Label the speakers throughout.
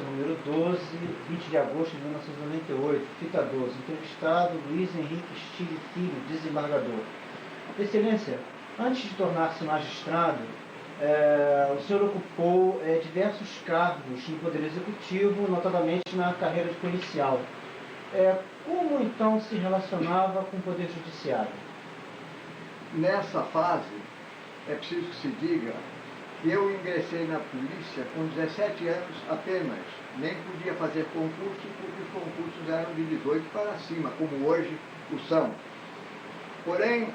Speaker 1: Polícia número 12, 20 de agosto de 1998, fita 12, entrevistado Luiz Henrique Stille Filho, desembargador. Excelência, antes de tornar-se magistrado, o senhor ocupou diversos cargos no Poder Executivo, notadamente na carreira de policial. Como então se relacionava com o Poder Judiciário?
Speaker 2: Nessa fase, é preciso que se diga que eu ingressei na polícia com 17 anos apenas. Nem podia fazer concurso, porque os concursos eram de 18 para cima, como hoje o são. Porém,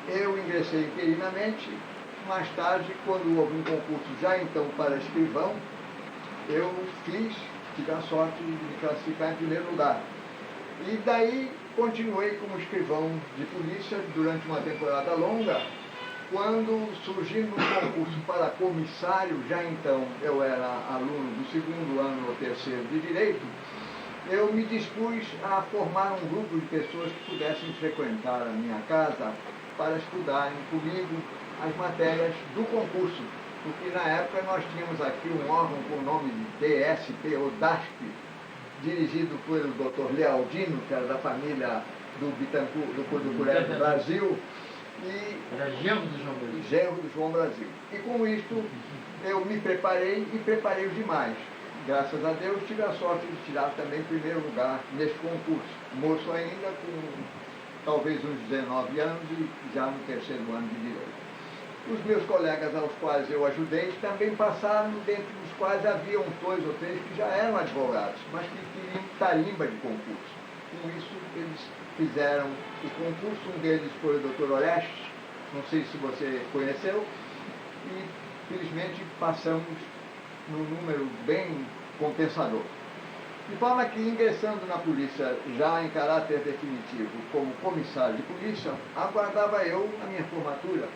Speaker 2: eu ingressei interinamente. Mais tarde, quando houve um concurso já então para escrivão, eu tive a sorte de me classificar em primeiro lugar. E daí continuei como escrivão de polícia durante uma temporada longa, quando, surgindo um concurso para comissário, já então eu era aluno do segundo ano ou terceiro de Direito, eu me dispus a formar um grupo de pessoas que pudessem frequentar a minha casa para estudarem comigo as matérias do concurso, porque na época nós tínhamos aqui um órgão com o nome de DSP, ou DASP, dirigido pelo Dr. Lealdino, que era da família do Bittencourt, do Curé do Brasil, e
Speaker 1: era genro do João Brasil.
Speaker 2: Genro do João Brasil. E com isto eu me preparei e preparei os demais. Graças a Deus tive a sorte de tirar também primeiro lugar nesse concurso. Moço ainda, com talvez uns 19 anos e já no terceiro ano de Direito. Os meus colegas aos quais eu ajudei também passaram, dentre os quais havia uns 2 ou 3 que já eram advogados, mas que queriam tarimba de concurso. Com isso, eles fizeram o concurso. Um deles foi o Dr. Orestes, não sei se você conheceu, e felizmente passamos num número bem compensador. De forma que, ingressando na polícia já em caráter definitivo como comissário de polícia, aguardava eu a minha formatura,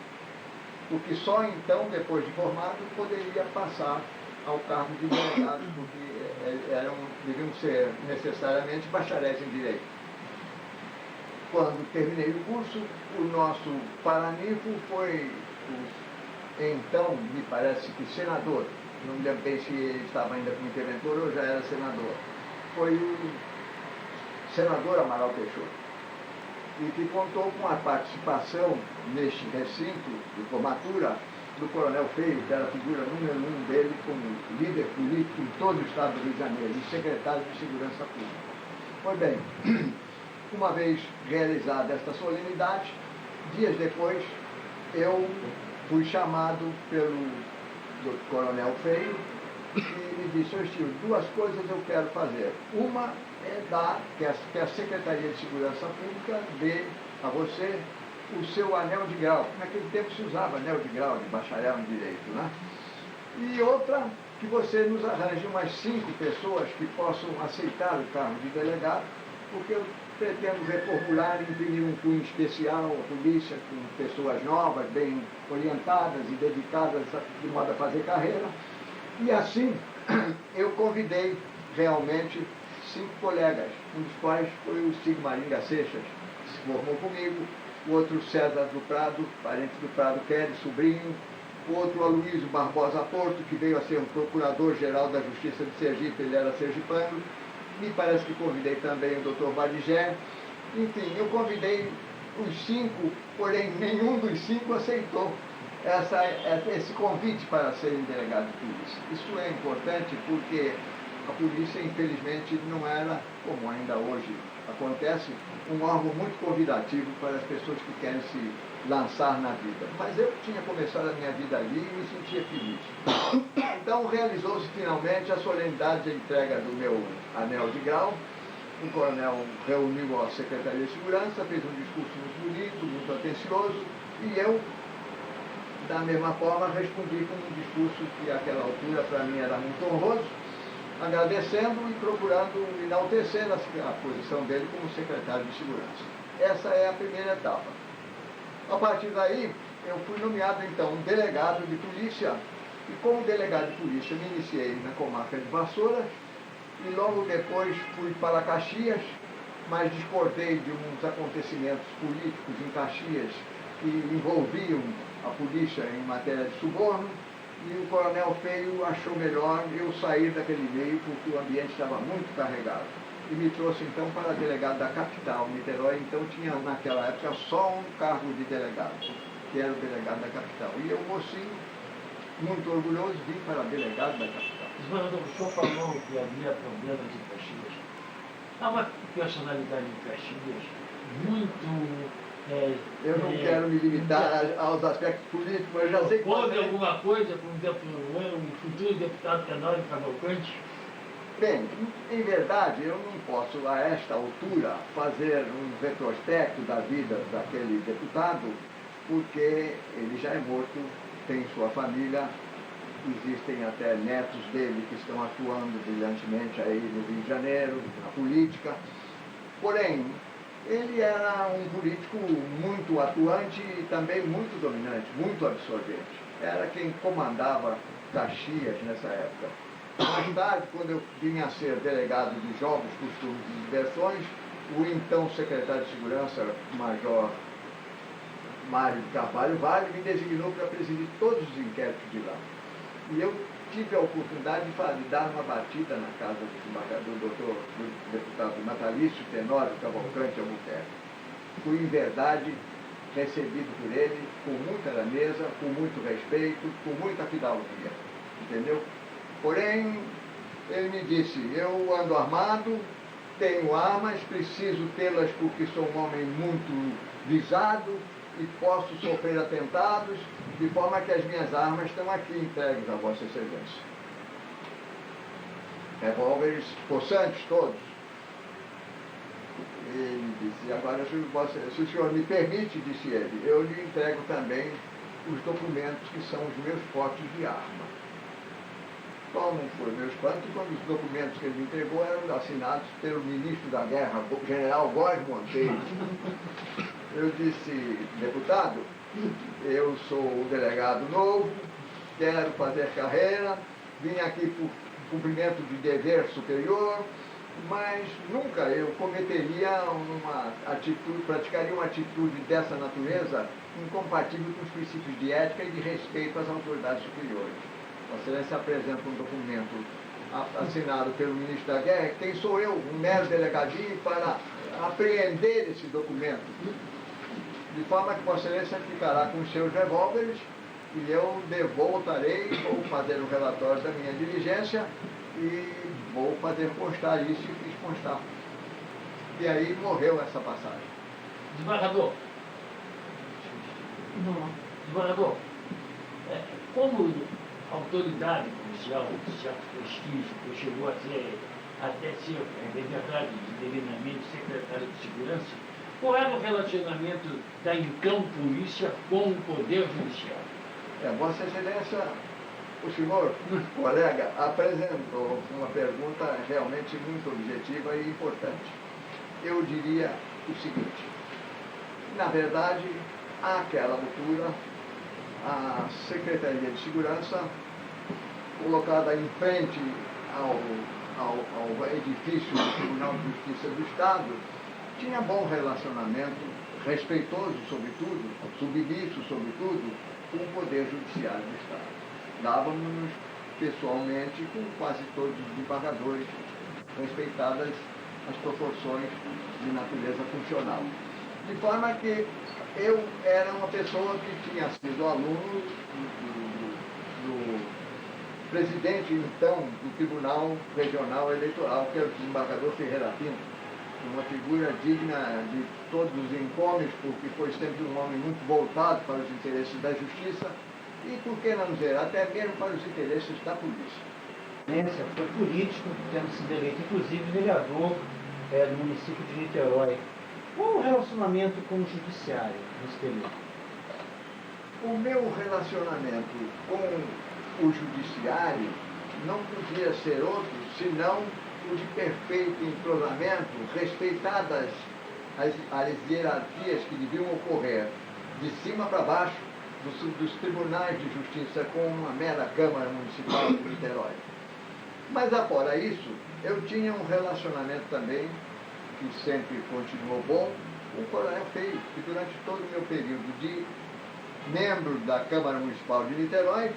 Speaker 2: porque só então, depois de formado, poderia passar ao cargo de delegado, porque deviam ser necessariamente bacharéis em Direito. Quando terminei o curso, o nosso paraninfo foi então, me parece que senador, não me lembro bem se ele estava ainda como interventor ou já era senador, foi o senador Amaral Peixoto, e que contou com a participação neste recinto de formatura do Coronel Feio, que era a figura número 1 dele como líder político em todo o estado do Rio de Janeiro e secretário de Segurança Pública. Pois bem, uma vez realizada esta solenidade, dias depois eu fui chamado pelo Coronel Feio e me disse: "Ô Stille, 2 coisas eu quero fazer. Uma é que a Secretaria de Segurança Pública dê a você o seu anel de grau." Naquele tempo se usava anel de grau de bacharel em Direito, né? E outra, que você nos arranje umas 5 pessoas que possam aceitar o cargo de delegado, porque eu pretendo reformular e imprimir um cunho especial à polícia, com pessoas novas, bem orientadas e dedicadas de modo a fazer carreira. E assim eu convidei realmente 5 colegas, um dos quais foi o Sigmaringa Seixas, que se formou comigo, o outro César do Prado, parente do Prado Kelly, sobrinho, o outro Aloysio Barbosa Porto, que veio a ser o Procurador-Geral da Justiça de Sergipe, ele era sergipano. Me parece que convidei também o Dr. Valigé. Enfim, eu convidei os 5, porém nenhum dos 5 aceitou esse convite para serem delegados de polícia. Isso é importante porque a polícia, infelizmente, não era, como ainda hoje acontece, um órgão muito convidativo para as pessoas que querem se lançar na vida. Mas eu tinha começado a minha vida ali e me sentia feliz. Então realizou-se finalmente a solenidade de entrega do meu anel de grau. O coronel reuniu a Secretaria de Segurança, fez um discurso muito bonito, muito atencioso, e eu, da mesma forma, respondi com um discurso que àquela altura para mim era muito honroso, agradecendo e procurando enaltecer a posição dele como secretário de Segurança. Essa é a primeira etapa. A partir daí, eu fui nomeado então delegado de polícia, e como delegado de polícia me iniciei na comarca de Vassouras, e logo depois fui para Caxias, mas discordei de uns acontecimentos políticos em Caxias que envolviam a polícia em matéria de suborno, e o Coronel Feio achou melhor eu sair daquele meio porque o ambiente estava muito carregado. E me trouxe então para delegado da capital, Niterói. Então tinha naquela época só um cargo de delegado, que era o delegado da capital. E eu, mocinho, muito orgulhoso, vim para delegado da capital.
Speaker 3: Desembargador, o senhor falou que havia problemas em Caxias. Há uma personalidade em Caxias muito...
Speaker 2: eu não quero me limitar aos aspectos políticos, mas já sei que...
Speaker 3: Houve alguma coisa com o futuro deputado Tenório Cavalcante?
Speaker 2: Bem, em verdade, eu não posso, a esta altura, fazer um retrospecto da vida daquele deputado, porque ele já é morto, tem sua família, existem até netos dele que estão atuando brilhantemente aí no Rio de Janeiro, na política. Porém, ele era um político muito atuante e também muito dominante, muito absorvente. Era quem comandava Caxias nessa época. Mais tarde, quando eu vinha a ser delegado de jogos, costumes e diversões, o então secretário de Segurança, Major Mário de Carvalho Vale, me designou para presidir todos os inquéritos de lá. E eu tive a oportunidade de dar uma batida na casa do desembargador, do deputado Natalício Tenório Cavalcante Albuquerque. Fui, em verdade, recebido por ele com muita grandeza, com muito respeito, com muita fidalguia. Entendeu? Porém, ele me disse, eu ando armado, tenho armas, preciso tê-las porque sou um homem muito visado e posso sofrer atentados, de forma que as minhas armas estão aqui entregues a Vossa Excelência. Revólveres possantes todos. Ele disse, agora se o senhor me permite, disse ele, eu lhe entrego também os documentos que são os meus portes de arma. Qual não foi meu espanto quando os documentos que ele me entregou eram assinados pelo ministro da Guerra, o general Góes Monteiro. Eu disse, deputado, eu sou o delegado novo, quero fazer carreira, vim aqui por cumprimento de dever superior, mas nunca eu cometeria praticaria uma atitude dessa natureza incompatível com os princípios de ética e de respeito às autoridades superiores. Vossa Excelência apresenta um documento assinado pelo ministro da Guerra, quem sou eu, um mero delegadinho, para apreender esse documento. De forma que Vossa Excelência ficará com os seus revólveres e eu voltarei, vou fazer o relatório da minha diligência e vou fazer constar isso e fiz constar. E aí morreu essa passagem.
Speaker 3: Desembargador, como autoridade policial de certo prestígio, que chegou a ser, até ser, é verdade, devidamente secretário de Segurança, qual era o relacionamento da então polícia com o Poder Judiciário?
Speaker 2: Vossa Excelência, o senhor, colega, apresentou uma pergunta realmente muito objetiva e importante. Eu diria o seguinte, na verdade, àquela altura, a Secretaria de Segurança, colocada em frente ao edifício do Tribunal de Justiça do Estado, tinha bom relacionamento, respeitoso sobretudo, submisso sobretudo, com o Poder Judiciário do Estado. Dávamos pessoalmente com quase todos os desembargadores, respeitadas as proporções de natureza funcional. De forma que eu era uma pessoa que tinha sido aluno do presidente, então, do Tribunal Regional Eleitoral, que era o desembargador Ferreira Pinto, uma figura digna de todos os encômios, porque foi sempre um homem muito voltado para os interesses da justiça e, por que não dizer, até mesmo para os interesses da polícia.
Speaker 1: Foi político, tendo sido eleito, inclusive, vereador do município de Niterói. Qual o relacionamento com o judiciário nesse período?
Speaker 2: O meu relacionamento com o judiciário não podia ser outro, senão o de perfeito entrosamento, respeitadas as hierarquias que deviam ocorrer de cima para baixo dos tribunais de justiça com uma mera Câmara Municipal de Niterói. Mas, afora isso, eu tinha um relacionamento também, que sempre continuou bom, com o Coronel Feio, que durante todo o meu período de membro da Câmara Municipal de Niterói,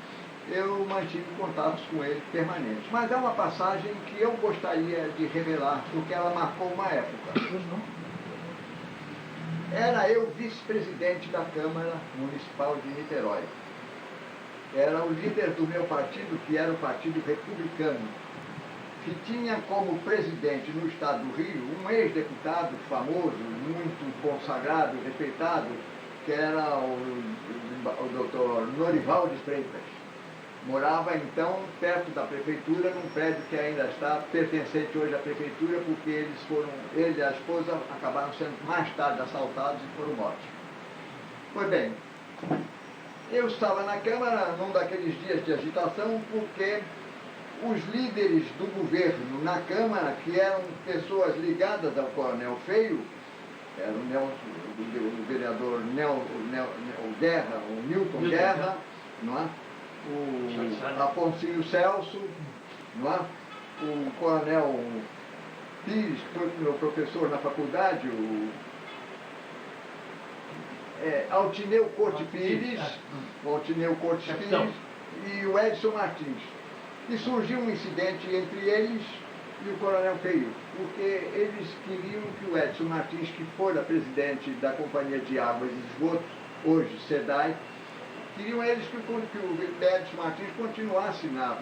Speaker 2: eu mantive contatos com ele permanentes. Mas é uma passagem que eu gostaria de revelar, porque ela marcou uma época. Era eu vice-presidente da Câmara Municipal de Niterói. Era o líder do meu partido, que era o Partido Republicano, que tinha como presidente no estado do Rio um ex-deputado famoso, muito consagrado, respeitado, que era o doutor Norival de Freitas. Morava então perto da prefeitura, num prédio que ainda está pertencente hoje à prefeitura, porque ele e a esposa acabaram sendo mais tarde assaltados e foram mortos. Pois bem, eu estava na Câmara num daqueles dias de agitação, porque os líderes do governo na Câmara, que eram pessoas ligadas ao Coronel Feio, era o vereador Guerra, o Milton Guerra, não é? O Afonso Celso, não é? O Coronel Pires, que foi meu professor na faculdade, o Altineu Corte Pires, e o Edson Martins. E surgiu um incidente entre eles e o Coronel Feio, porque eles queriam que o Edson Martins, que fora presidente da Companhia de Águas e Esgotos, hoje SEDAI, queriam eles que o Edson Martins continuasse na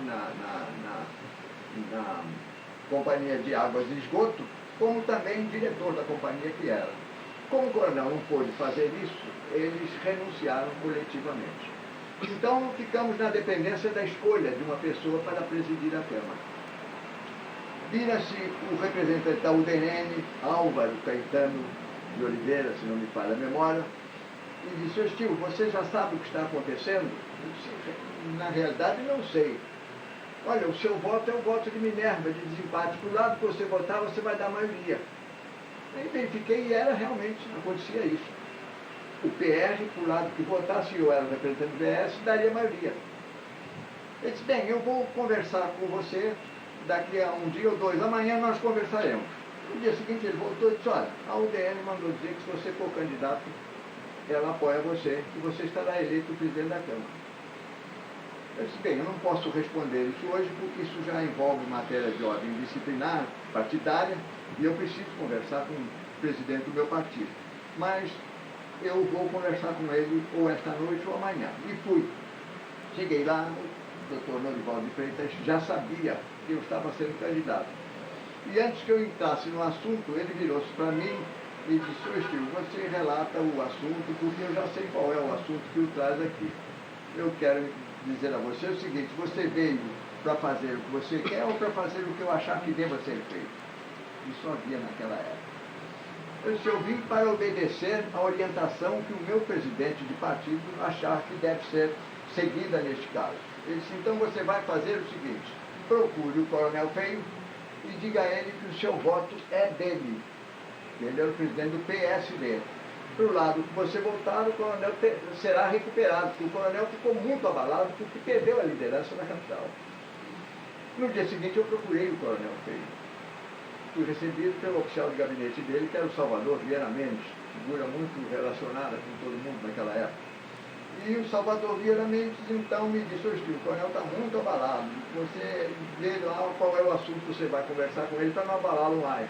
Speaker 2: Companhia de Águas e Esgoto, como também diretor da companhia que era. Como o coronel não pôde fazer isso, eles renunciaram coletivamente. Então, ficamos na dependência da escolha de uma pessoa para presidir a Câmara. Vira-se o representante da UDN, Álvaro Caetano de Oliveira, se não me falha a memória, e disse: "Seu Estil, você já sabe o que está acontecendo?" Eu disse: "Na realidade, não sei. Olha, o seu voto é o voto de Minerva, de desempate. Para o lado que você votar, você vai dar maioria." Aí verifiquei e realmente acontecia isso. O PR, para o lado que votasse, eu era o representante do PS, daria maioria. Ele disse: "Bem, eu vou conversar com você daqui a um dia ou dois, amanhã nós conversaremos." No dia seguinte ele voltou e disse: "Olha, a UDN mandou dizer que se você for candidato, ela apoia você e você estará eleito presidente da Câmara." Eu disse: "Bem, eu não posso responder isso hoje porque isso já envolve matéria de ordem disciplinar, partidária, e eu preciso conversar com o presidente do meu partido. Mas eu vou conversar com ele ou esta noite ou amanhã." E fui. Cheguei lá, o doutor Norival de Freitas já sabia que eu estava sendo candidato. E antes que eu entrasse no assunto, ele virou-se para mim e disse: "Seu Estil, você relata o assunto, porque eu já sei qual é o assunto que o traz aqui. Eu quero dizer a você o seguinte: você veio para fazer o que você quer ou para fazer o que eu achar que deva ser feito?" Isso havia naquela época. Eu disse: "Eu vim para obedecer à orientação que o meu presidente de partido achar que deve ser seguida neste caso." Ele disse: "Então você vai fazer o seguinte: procure o Coronel Feio e diga a ele que o seu voto é dele." Ele era o presidente do PSD. Para o lado que você votar, o coronel será recuperado, porque o coronel ficou muito abalado porque perdeu a liderança na capital. No dia seguinte eu procurei o Coronel Feio. Fui recebido pelo oficial de gabinete dele, que era o Salvador Vieira Mendes, figura muito relacionada com todo mundo naquela época. E o Salvador Vieira Mendes então me disse: "Ô Estil, o coronel está muito abalado. Você vê lá qual é o assunto que você vai conversar com ele para não abalá-lo mais."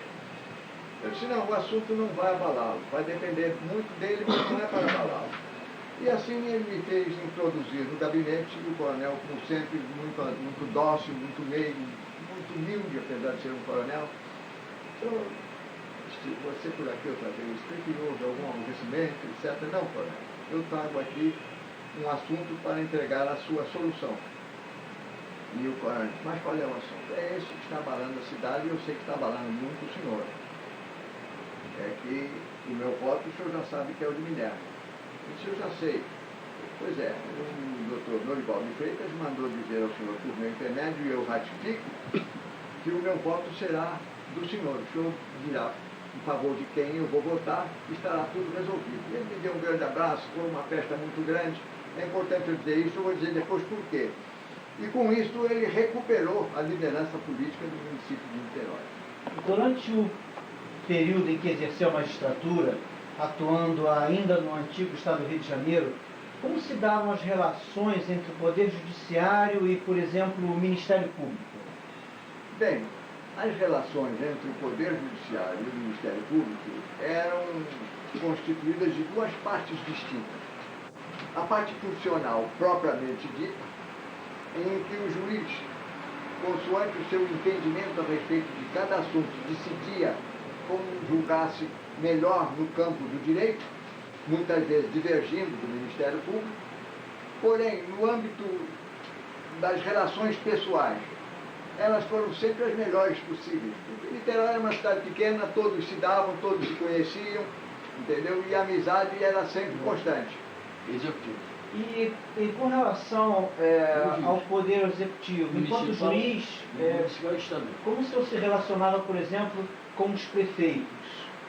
Speaker 2: Eu disse: "Não, o assunto não vai abalá-lo. Vai depender muito dele, mas não é para abalá-lo." E assim ele me fez introduzir no gabinete, e o coronel, como sempre, muito dócil, muito meigo, muito humilde, apesar de ser um coronel. "Senhor, você por aqui outra vez, tem que houve algum aborrecimento, etc." "Não, coronel, eu trago aqui um assunto para entregar a sua solução." E o coronel disse: "Mas qual é o assunto?" "É esse que está abalando a cidade e eu sei que está abalando muito o senhor. É que o meu voto o senhor já sabe que é o de Minerva." Eu disse: "Eu já sei." "Pois é, o doutor Norival de Freitas mandou dizer ao senhor por meu intermédio, e eu ratifico, que o meu voto será do senhor. O senhor dirá em favor de quem eu vou votar e estará tudo resolvido." Ele me deu um grande abraço, foi uma festa muito grande. É importante eu dizer isso, eu vou dizer depois por quê. E com isso ele recuperou a liderança política do município de Niterói.
Speaker 1: Durante o período em que exerceu a magistratura, atuando ainda no antigo estado do Rio de Janeiro, como se davam as relações entre o Poder Judiciário e, por exemplo, o Ministério Público?
Speaker 2: Bem, as relações entre o Poder Judiciário e o Ministério Público eram constituídas de duas partes distintas. A parte funcional propriamente dita, em que o juiz, consoante o seu entendimento a respeito de cada assunto, decidia como julgasse melhor no campo do direito, muitas vezes divergindo do Ministério Público. Porém, no âmbito das relações pessoais, elas foram sempre as melhores possíveis. Porque Niterói era uma cidade pequena, todos se davam, todos se conheciam, entendeu? E a amizade era sempre constante.
Speaker 3: Executivo.
Speaker 1: E com relação ao Poder Executivo, enquanto juiz, como o senhor se relacionava, por exemplo, com os prefeitos?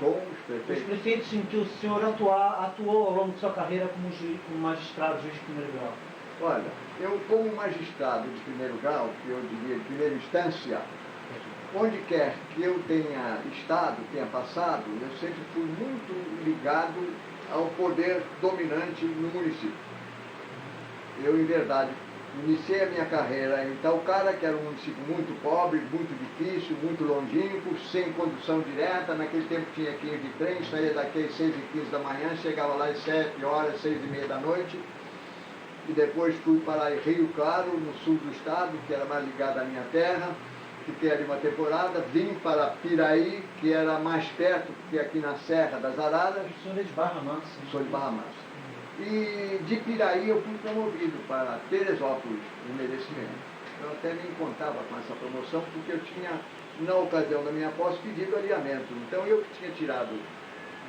Speaker 2: Com os prefeitos?
Speaker 1: Os prefeitos em que o senhor atuou ao longo de sua carreira como magistrado, juiz de primeiro grau.
Speaker 2: Olha, eu como magistrado de primeiro grau, que eu diria de primeira instância, onde quer que eu tenha estado, tenha passado, eu sempre fui muito ligado ao poder dominante no município. Eu, em verdade, iniciei a minha carreira em Itaucara, que era um município muito pobre, muito difícil, muito longínquo, sem condução direta. Naquele tempo tinha 15 de trem, saía daqui às 6h15 da manhã, chegava lá às 7 horas, 6h30 da noite. E depois fui para Rio Claro, no sul do estado, que era mais ligado à minha terra. Fiquei ali uma temporada, vim para Piraí, que era mais perto, porque aqui na Serra das Araras.
Speaker 1: O senhor é de Barra Mansa.
Speaker 2: Sou de Barra Mansa. E de Piraí eu fui promovido para Teresópolis, no merecimento. Eu até me contava com essa promoção, porque eu tinha, na ocasião da minha posse, pedido alinhamento. Então eu que tinha tirado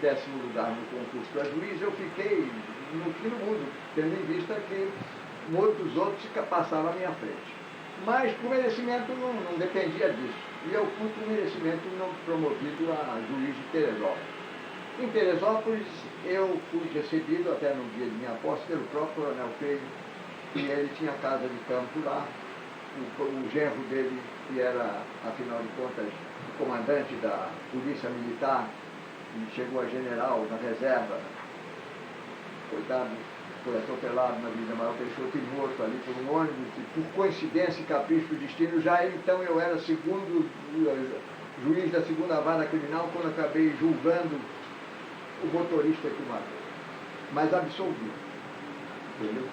Speaker 2: 10º lugar no concurso para juiz, eu fiquei no fim do mundo, tendo em vista que muitos outros passaram à minha frente. Mas por merecimento não dependia disso. E eu fui por merecimento não promovido a juiz de Teresópolis. Em Teresópolis, eu fui recebido, até no dia de minha posse, pelo próprio Coronel Feio, e ele tinha casa de campo lá. O genro dele, que era, afinal de contas, o comandante da Polícia Militar, e chegou a general na reserva, coitado, foi atropelado na Avenida Amaral Peixoto e morto ali por um ônibus, e por coincidência e capricho do destino, já então eu era segundo juiz da 2ª Vara Criminal, quando acabei julgando o motorista que o matou, mas absolvido, entendeu?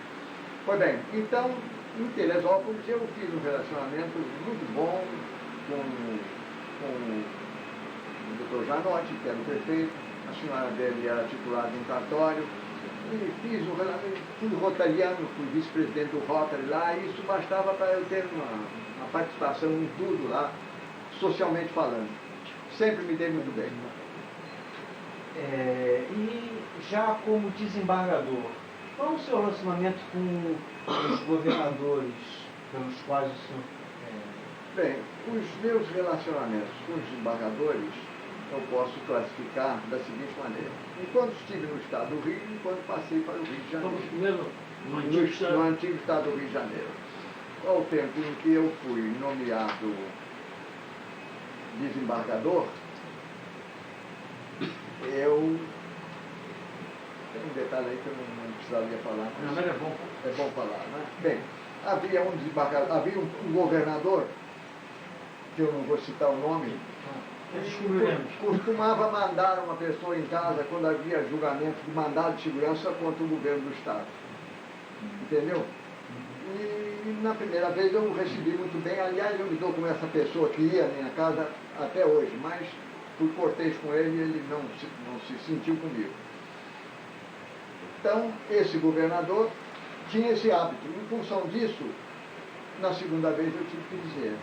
Speaker 2: Pois bem, então, em Teresópolis eu fiz um relacionamento muito bom com o Dr. Janotti, que era o prefeito, a senhora dele era titular de um cartório, e fiz um relacionamento, fui rotariano, fui vice-presidente do Rotary lá, e isso bastava para eu ter uma participação em tudo lá, socialmente falando. Sempre me dei muito bem.
Speaker 1: E já como desembargador, qual o seu relacionamento com os governadores pelos quais o senhor...
Speaker 2: Bem, os meus relacionamentos com os desembargadores eu posso classificar da seguinte maneira. Enquanto estive no estado do Rio, enquanto passei para o Rio de Janeiro.
Speaker 3: Vamos primeiro
Speaker 2: no antigo estado do Rio de Janeiro. Ao tempo em que eu fui nomeado desembargador, eu... Tem um detalhe aí que eu não precisaria falar.
Speaker 3: Mas é bom.
Speaker 2: É bom falar, né? Bem, havia um desembargador, havia um governador, que eu não vou citar o nome, costumava mandar uma pessoa em casa quando havia julgamento de mandado de segurança contra o governo do Estado. Entendeu? E na primeira vez eu o recebi muito bem. Aliás, eu me dou com essa pessoa que ia à minha casa até hoje, mas fui cortês com ele e ele não se sentiu comigo. Então, esse governador tinha esse hábito. Em função disso, na segunda vez eu tive que dizer: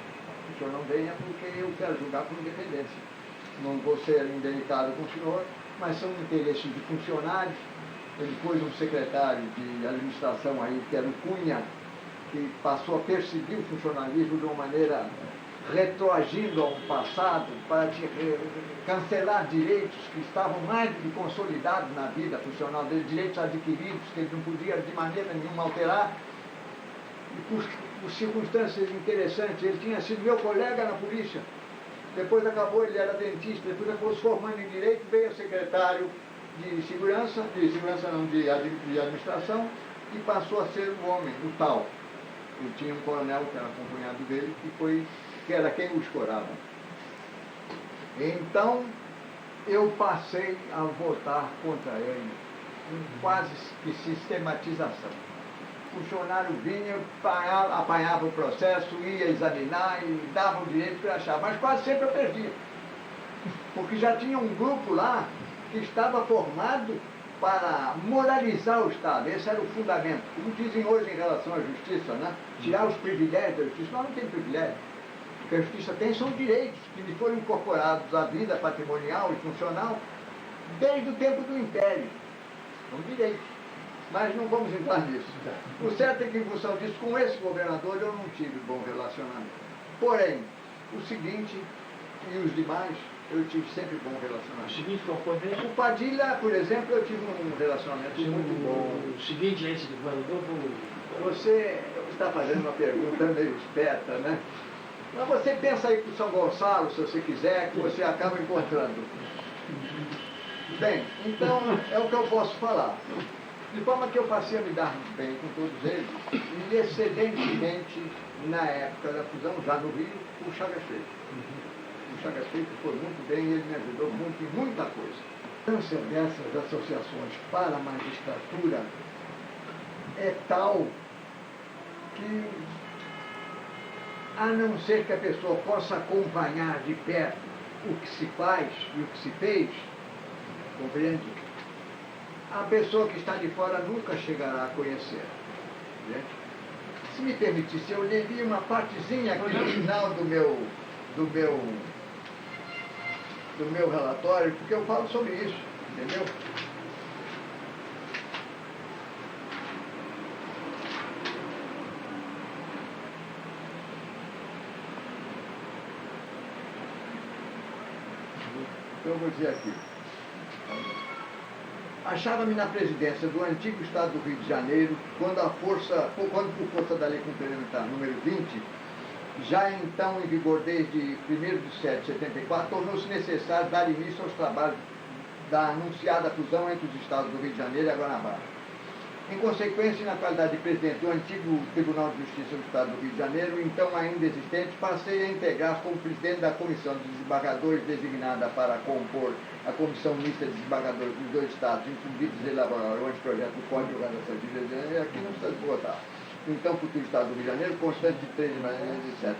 Speaker 2: o senhor não venha porque eu quero julgar com independência. Não vou ser indelicado com o senhor, mas são interesses de funcionários. Ele pôs um secretário de administração aí, que era o Cunha, que passou a perseguir o funcionalismo de uma maneira retroagindo ao passado para cancelar direitos que estavam mais do que consolidados na vida funcional dele, direitos adquiridos que ele não podia de maneira nenhuma alterar. E por circunstâncias interessantes, ele tinha sido meu colega na polícia, depois acabou, ele era dentista, depois acabou se formando em Direito, veio secretário de Segurança não, de Administração, e passou a ser o homem, o tal. Ele tinha um coronel que era acompanhado dele, que era quem o escorava. Então, eu passei a votar contra ele, com quase que sistematização. O funcionário vinha, apanhava o processo, ia examinar e dava o direito que eu achava, mas quase sempre eu perdia. Porque já tinha um grupo lá que estava formado para moralizar o Estado. Esse era o fundamento. Como dizem hoje em relação à justiça, né? Tirar os privilégios da justiça. Não tem privilégio. O que a justiça tem são direitos que lhe foram incorporados à vida patrimonial e funcional desde o tempo do Império. São direitos. Mas não vamos entrar nisso. O certo é que, em função disso, com esse governador eu não tive bom relacionamento. Porém, o seguinte e os demais, eu tive sempre bom relacionamento.
Speaker 3: O seguinte, qual foi mesmo?
Speaker 2: O Padilha, por exemplo, eu tive um relacionamento muito bom.
Speaker 3: O seguinte, esse do governador,
Speaker 2: Você está fazendo uma pergunta meio esperta, né? Mas você pensa aí para o São Gonçalo, se você quiser, que você acaba encontrando. Bem, então é o que eu posso falar. De forma que eu passei a me dar bem com todos eles, e excelentemente, na época da fusão, já no Rio, o Chagas Feito. O Chagas Feito foi muito bem e ele me ajudou muito em muita coisa. A importância dessas associações para a magistratura é tal que, a não ser que a pessoa possa acompanhar de perto o que se faz e o que se fez, compreende? A pessoa que está de fora nunca chegará a conhecer. Né? Se me permitisse, eu leria uma partezinha aqui no final do meu relatório, porque eu falo sobre isso, entendeu? Então eu vou dizer aqui. Achava-me na presidência do antigo Estado do Rio de Janeiro, quando por força da Lei Complementar número 20, já então em vigor desde 1º de setembro de 74, tornou-se necessário dar início aos trabalhos da anunciada fusão entre os estados do Rio de Janeiro e a Guanabara. Em consequência, na qualidade de presidente do antigo Tribunal de Justiça do Estado do Rio de Janeiro, então ainda existente, passei a integrar como presidente da Comissão de Desembargadores designada para compor a Comissão Mista de Desembargadores dos dois estados, incumbidos de elaborar o anteprojeto do Código de Organização de Rio de Janeiro, aqui não precisa de votar. Então, futuro Estado do Rio de Janeiro, constante de 3 de maio, etc.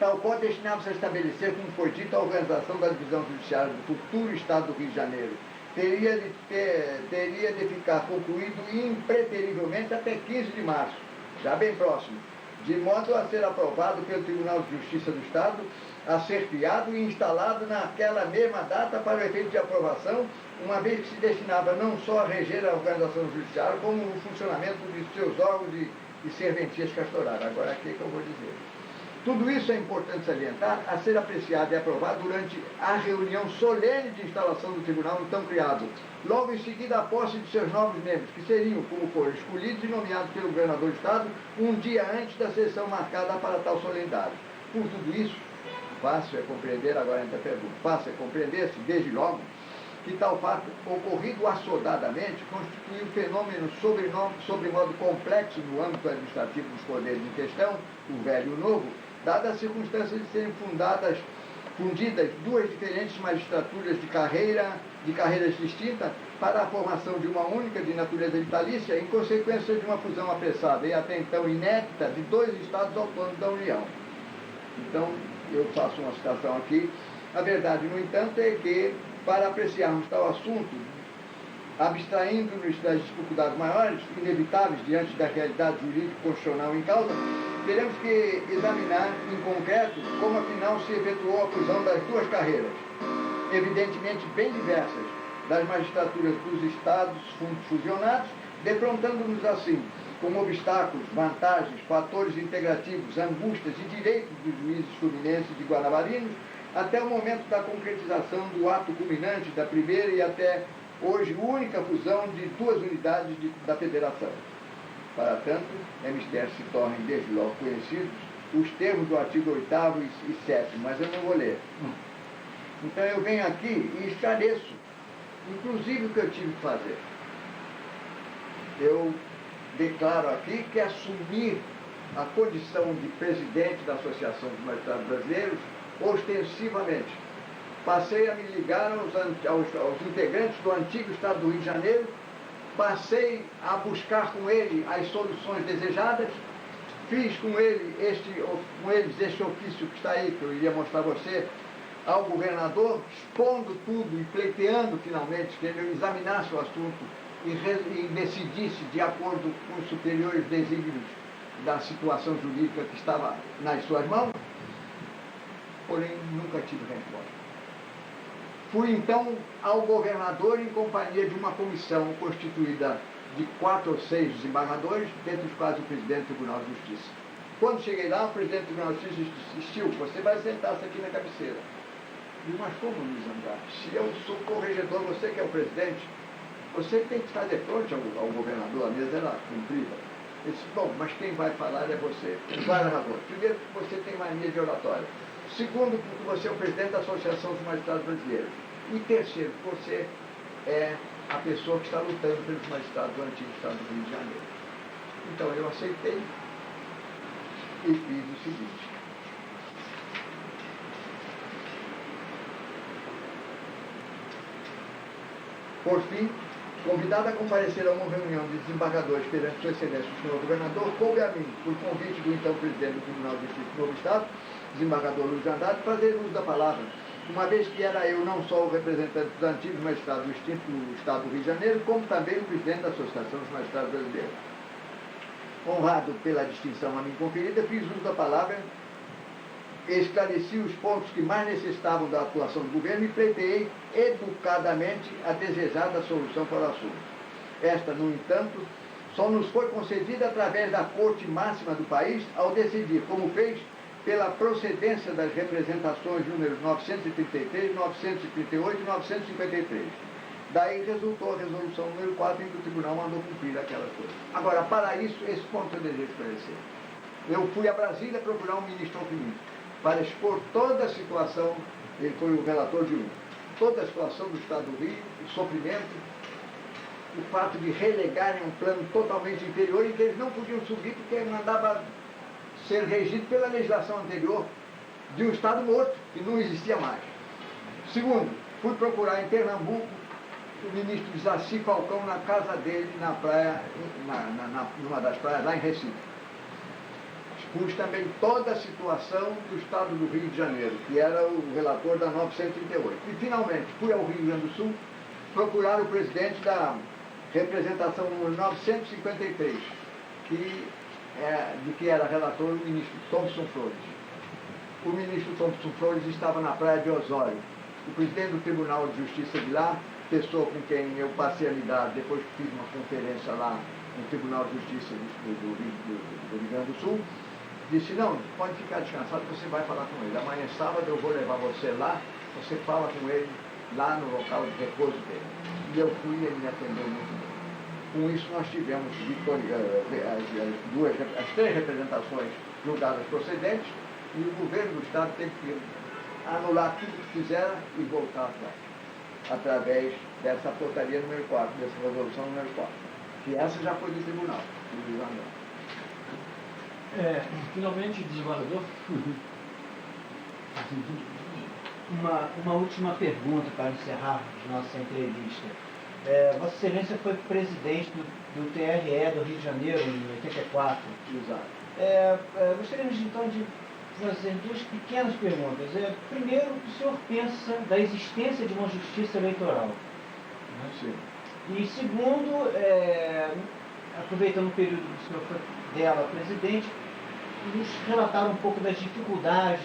Speaker 2: Tal qual destinava-se a estabelecer, como foi dito, a organização da divisão judiciária do futuro Estado do Rio de Janeiro. Teria de ficar concluído impreterivelmente até 15 de março, já bem próximo, de modo a ser aprovado pelo Tribunal de Justiça do Estado, a ser criado e instalado naquela mesma data para o efeito de aprovação, uma vez que se destinava não só a reger a organização judiciária, como o funcionamento de seus órgãos e serventias pastorais. Agora, aqui é que eu vou dizer. Tudo isso é importante salientar, a ser apreciado e aprovado durante a reunião solene de instalação do tribunal então criado, logo em seguida a posse de seus novos membros, que seriam, como foram, escolhidos e nomeados pelo governador do Estado um dia antes da sessão marcada para tal solenidade. Por tudo isso, fácil é compreender, agora entra a pergunta, fácil é compreender-se, desde logo, que tal fato, ocorrido assodadamente, constituiu fenômeno sobremodo complexo no âmbito administrativo dos poderes em questão, o velho e o novo, dadas as circunstâncias de serem fundidas duas diferentes magistraturas de carreiras distintas para a formação de uma única de natureza vitalícia, em consequência de uma fusão apressada e até então inédita de dois estados autônomos da União. Então, eu faço uma citação aqui. A verdade, no entanto, é que, para apreciarmos tal assunto, abstraindo-nos das dificuldades maiores, inevitáveis diante da realidade jurídico-constitucional em causa, teremos que examinar em concreto como afinal se efetuou a fusão das duas carreiras, evidentemente bem diversas, das magistraturas dos estados fusionados, defrontando-nos assim como obstáculos, vantagens, fatores integrativos, angústias e direitos dos juízes fluminenses e guanabarinos, até o momento da concretização do ato culminante da primeira e até hoje única fusão de duas unidades da federação. Para tanto, é mister se tornem desde logo conhecidos os termos do artigo 8º e 7º, mas eu não vou ler. Então eu venho aqui e esclareço, inclusive, o que eu tive que fazer. eu declaro aqui que assumir a condição de presidente da Associação dos Magistrados Brasileiros ostensivamente. Passei a me ligar aos integrantes do antigo Estado do Rio de Janeiro, passei a buscar com ele as soluções desejadas, fiz com eles este ofício que está aí, que eu iria mostrar a você, ao governador, expondo tudo e pleiteando finalmente que ele examinasse o assunto e decidisse de acordo com os superiores desígnios da situação jurídica que estava nas suas mãos, porém nunca tive resposta. Fui então ao governador em companhia de uma comissão constituída de 4 ou 6 desembargadores, dentre os quais o presidente do Tribunal de Justiça. Quando cheguei lá, o presidente do Tribunal de Justiça insistiu: você vai sentar-se aqui na cabeceira. Eu disse: mas como, Luiz Andrade? Se eu sou corregedor, você que é o presidente, você tem que estar de frente ao governador, a mesa era cumprida. Ele disse: bom, mas quem vai falar é você. Várias razões. Primeiro, porque você tem mania de oratória. Segundo, porque você é o presidente da Associação dos Magistrados Brasileiros. E terceiro, você é a pessoa que está lutando pelos magistrados do antigo Estado do Rio de Janeiro. Então eu aceitei e fiz o seguinte. Por fim, convidado a comparecer a uma reunião de desembargadores perante Sua Excelência o Senhor Governador, coube a mim, por convite do então presidente do Tribunal de Justiça do Novo Estado, desembargador Luiz Andrade, fazer uso da palavra, uma vez que era eu não só o representante dos antigos magistrados do extinto Estado do Rio de Janeiro, como também o presidente da Associação dos Magistrados Brasileiros. Honrado pela distinção a mim conferida, fiz uso da palavra, esclareci os pontos que mais necessitavam da atuação do governo e pleiteei educadamente a desejada solução para o assunto. Esta, no entanto, só nos foi concedida através da Corte Máxima do país ao decidir, como fez, pela procedência das representações números 933, 938 e 953. Daí resultou a resolução número 4, em que o tribunal mandou cumprir aquelas coisas. Agora, para isso, esse ponto eu desejo esclarecer. Eu fui a Brasília procurar o ministro Alckmin para expor toda a situação, ele foi o relator de toda a situação do Estado do Rio, o sofrimento, o fato de relegarem um plano totalmente inferior em que eles não podiam subir porque mandava ser regido pela legislação anterior de um Estado morto, que não existia mais. Segundo, fui procurar em Pernambuco o ministro Jaci Falcão na casa dele, na praia, numa das praias, lá em Recife. Expus também toda a situação do Estado do Rio de Janeiro, que era o relator da 938. E, finalmente, fui ao Rio Grande do Sul procurar o presidente da representação número 953, de que era relator o ministro Thomson Flores. O ministro Thomson Flores estava na praia de Osório. O presidente do Tribunal de Justiça de lá, pessoa com quem eu passei a lidar depois que fiz uma conferência lá no Tribunal de Justiça do Rio Grande do Sul, disse: não, pode ficar descansado que você vai falar com ele. Amanhã sábado eu vou levar você lá, você fala com ele lá no local de repouso dele. E eu fui e ele me atendeu muito bem. Com isso nós tivemos as 3 representações julgadas procedentes e o governo do Estado teve que anular tudo que fizera e voltar atrás, através dessa portaria número 4, dessa resolução número 4, que essa já foi do tribunal, do desembargador.
Speaker 3: Finalmente, desembargador.
Speaker 1: Uma última pergunta para encerrar nossa entrevista. Vossa Excelência foi presidente do TRE do Rio de Janeiro em 84.
Speaker 2: Exato.
Speaker 1: Gostaríamos então de fazer 2 pequenas perguntas. Primeiro, o que o senhor pensa da existência de uma justiça eleitoral?
Speaker 2: Sim.
Speaker 1: E segundo, aproveitando o período que o senhor foi dela presidente, nos relatar um pouco das dificuldades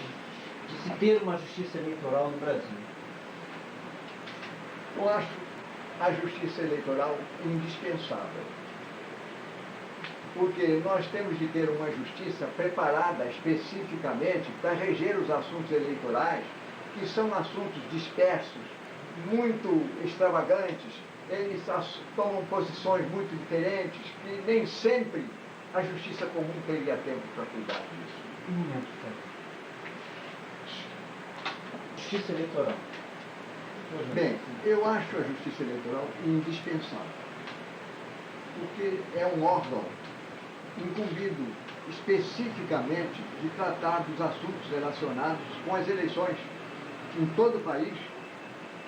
Speaker 1: de se ter uma justiça eleitoral no Brasil.
Speaker 2: Eu acho a justiça eleitoral indispensável, porque nós temos de ter uma justiça preparada especificamente para reger os assuntos eleitorais, que são assuntos dispersos, muito extravagantes, eles tomam posições muito diferentes, e nem sempre a justiça comum teria tempo para cuidar disso.
Speaker 1: Um momento, justiça eleitoral.
Speaker 2: Bem, eu acho a justiça eleitoral indispensável. porque é um órgão incumbido especificamente de tratar dos assuntos relacionados com as eleições em todo o país,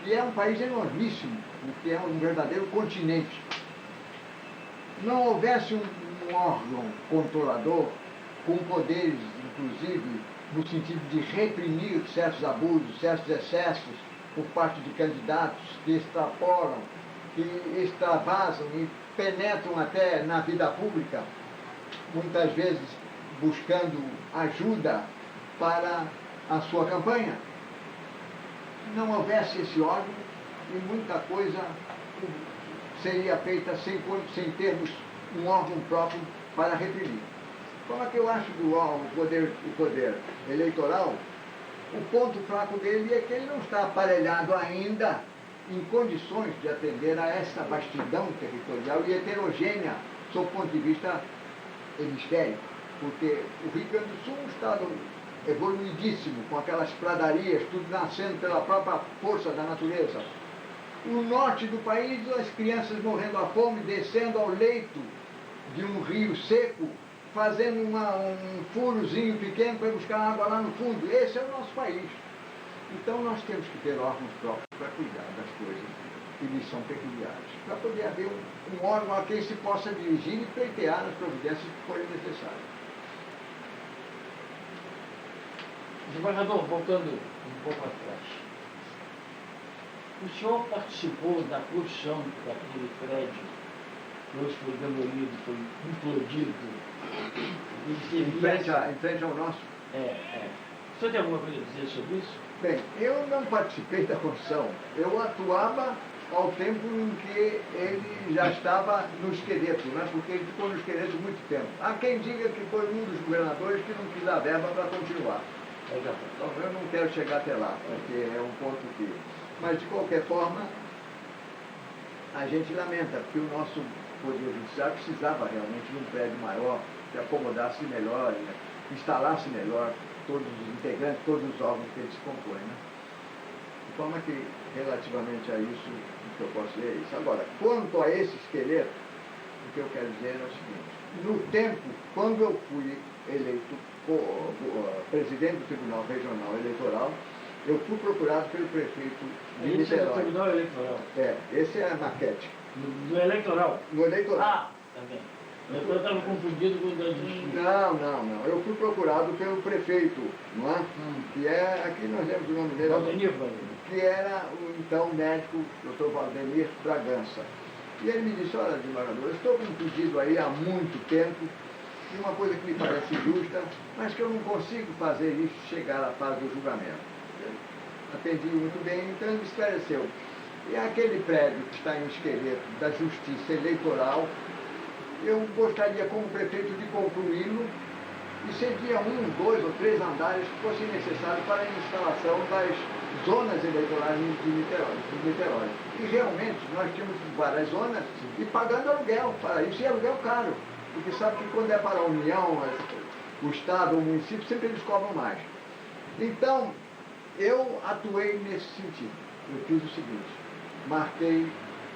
Speaker 2: que é um país enormíssimo, que é um verdadeiro continente. Não houvesse um órgão controlador com poderes, inclusive, no sentido de reprimir certos abusos, certos excessos por parte de candidatos que extrapolam, que extravasam e penetram até na vida pública, muitas vezes buscando ajuda para a sua campanha. Não houvesse esse órgão e muita coisa seria feita sem termos um órgão próprio para reprimir. Como é que eu acho do poder eleitoral? O ponto fraco dele é que ele não está aparelhado ainda em condições de atender a essa vastidão territorial e heterogênea sob o ponto de vista hemisférico, porque o Rio Grande do Sul é um estado evoluidíssimo, com aquelas pradarias, tudo nascendo pela própria força da natureza. O norte do país, as crianças morrendo à fome, descendo ao leito de um rio seco, fazendo um furozinho pequeno para buscar água lá no fundo. Esse é o nosso país. Então nós temos que ter órgãos próprios para cuidar das coisas que lhes são peculiares, para poder haver um órgão a quem se possa dirigir e pleitear as providências que forem necessárias.
Speaker 3: Desembargador, voltando um pouco atrás, o senhor participou da construção daquele prédio que hoje foi demolido, foi implodido.
Speaker 2: Em frente ao nosso?
Speaker 3: O senhor tem alguma coisa a dizer sobre isso?
Speaker 2: Bem, eu não participei da construção. Eu atuava ao tempo em que ele já estava no esqueleto, né? Porque ele ficou no esqueleto muito tempo. Há quem diga que foi um dos governadores que não quis dar verba para continuar. Então, eu não quero chegar até lá, porque é um ponto que... Mas, de qualquer forma, a gente lamenta, porque o nosso Poder Judiciário precisava realmente de um prédio maior, que acomodasse melhor, instalasse melhor todos os integrantes, todos os órgãos que ele se compõe, né? De forma que, relativamente a isso, o que eu posso dizer é isso. Agora, quanto a esse esqueleto, o que eu quero dizer é o seguinte: no tempo, quando eu fui eleito presidente do Tribunal Regional Eleitoral, eu fui procurado pelo prefeito de Niterói.
Speaker 3: Esse é o Tribunal Eleitoral?
Speaker 2: Esse é a maquete.
Speaker 3: No eleitoral?
Speaker 2: No eleitoral.
Speaker 3: Ah, tá bem. Eu estava confundido com o da justiça.
Speaker 2: Não. Eu fui procurado pelo prefeito, não é? Que é, aqui nós temos o nome dele.
Speaker 3: Valdemir.
Speaker 2: Que era o então médico, Dr. Valdemir Bragança. E ele me disse: olha, desembargador, eu estou com um pedido aí há muito tempo, de uma coisa que me parece justa, mas que eu não consigo fazer isso chegar à fase do julgamento. Atendi muito bem, então ele me esclareceu. E aquele prédio que está em esqueleto da Justiça Eleitoral, eu gostaria, como prefeito, de concluí-lo e cedia 1, 2 ou 3 andares que fossem necessários para a instalação das zonas eleitorais de Niterói. E realmente nós tínhamos várias zonas e pagando aluguel para isso, e aluguel caro, porque sabe que quando é para a União, o Estado ou o município, sempre eles cobram mais. Então, eu atuei nesse sentido. Eu fiz o seguinte: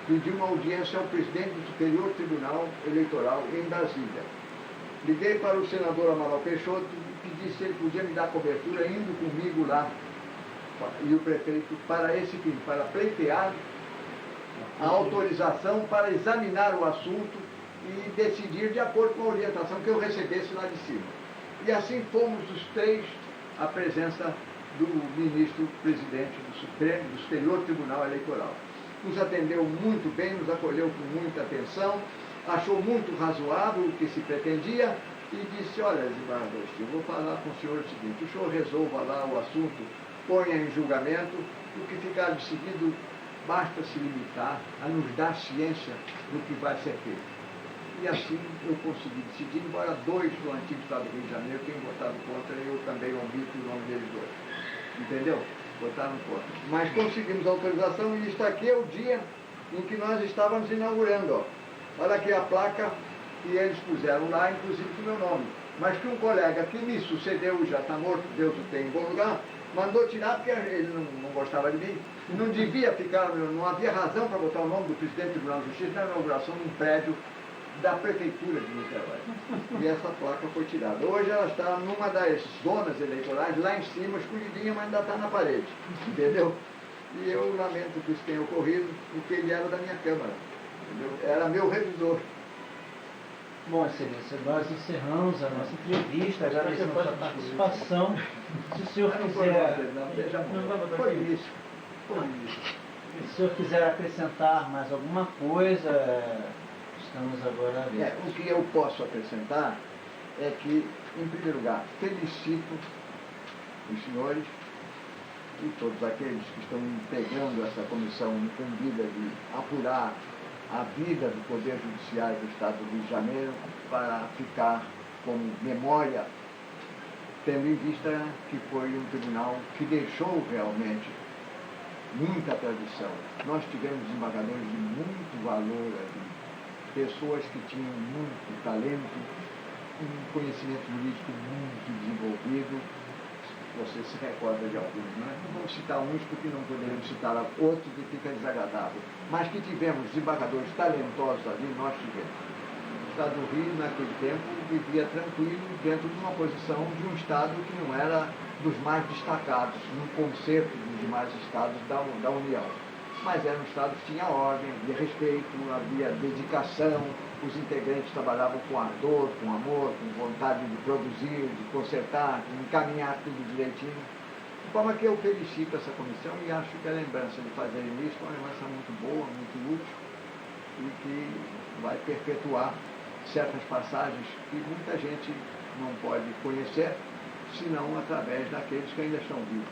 Speaker 2: pedi uma audiência ao presidente do Superior Tribunal Eleitoral em Brasília. Liguei para o senador Amaral Peixoto e pedi se ele podia me dar cobertura indo comigo lá, e o prefeito, para esse fim, para pleitear a autorização para examinar o assunto e decidir de acordo com a orientação que eu recebesse lá de cima. E assim fomos os três à presença do ministro presidente do Supremo, do Superior Tribunal Eleitoral. Nos atendeu muito bem, nos acolheu com muita atenção, achou muito razoável o que se pretendia e disse: olha, desembargador, eu vou falar com o senhor o seguinte: o senhor resolva lá o assunto, ponha em julgamento, o que ficar decidido basta se limitar a nos dar ciência do que vai ser feito. E assim eu consegui decidir, embora 2 do antigo Estado do Rio de Janeiro tenham votado contra, eu também omito o nome deles 2. Entendeu? Votaram contra. Mas conseguimos a autorização e está aqui é o dia em que nós estávamos inaugurando. Ó. Olha aqui a placa que eles puseram lá, inclusive com o meu nome. Mas que um colega que me sucedeu, já está morto, Deus o tem em bom lugar, mandou tirar porque ele não gostava de mim. Não devia ficar, não havia razão para botar o nome do presidente do Tribunal de Justiça na inauguração de um prédio da Prefeitura de Niterói. E essa placa foi tirada. Hoje ela está numa das zonas eleitorais, lá em cima, escondidinha, mas ainda está na parede. Entendeu? E eu lamento que isso tenha ocorrido, porque ele era da minha Câmara. Entendeu? Era meu revisor.
Speaker 1: Bom, Excelência, nós encerramos a nossa entrevista, agradecemos a sua participação. Se o senhor quiser...
Speaker 2: Foi isso.
Speaker 1: Se o senhor quiser acrescentar mais alguma coisa, estamos agora à vez.
Speaker 2: O que eu posso acrescentar é que, em primeiro lugar, felicito os senhores e todos aqueles que estão integrando essa comissão incumbida de apurar a vida do Poder Judiciário do Estado do Rio de Janeiro para ficar como memória, tendo em vista que foi um tribunal que deixou realmente muita tradição. Nós tivemos desembargadores de muito valor ali, pessoas que tinham muito talento, um conhecimento jurídico muito desenvolvido. Você se recorda de alguns, não é? Não vou citar uns porque não poderemos citar outros e fica desagradável. Mas que tivemos desembargadores talentosos ali, nós tivemos. O Estado do Rio, naquele tempo, vivia tranquilo dentro de uma posição de um Estado que não era dos mais destacados, no concerto dos demais Estados da União. Mas era um Estado que tinha ordem, havia respeito, havia dedicação, os integrantes trabalhavam com ardor, com amor, com vontade de produzir, de consertar, de encaminhar tudo direitinho. De forma que eu felicito essa comissão e acho que a lembrança de fazerem isso é uma lembrança muito boa, muito útil e que vai perpetuar certas passagens que muita gente não pode conhecer, senão através daqueles que ainda estão vivos.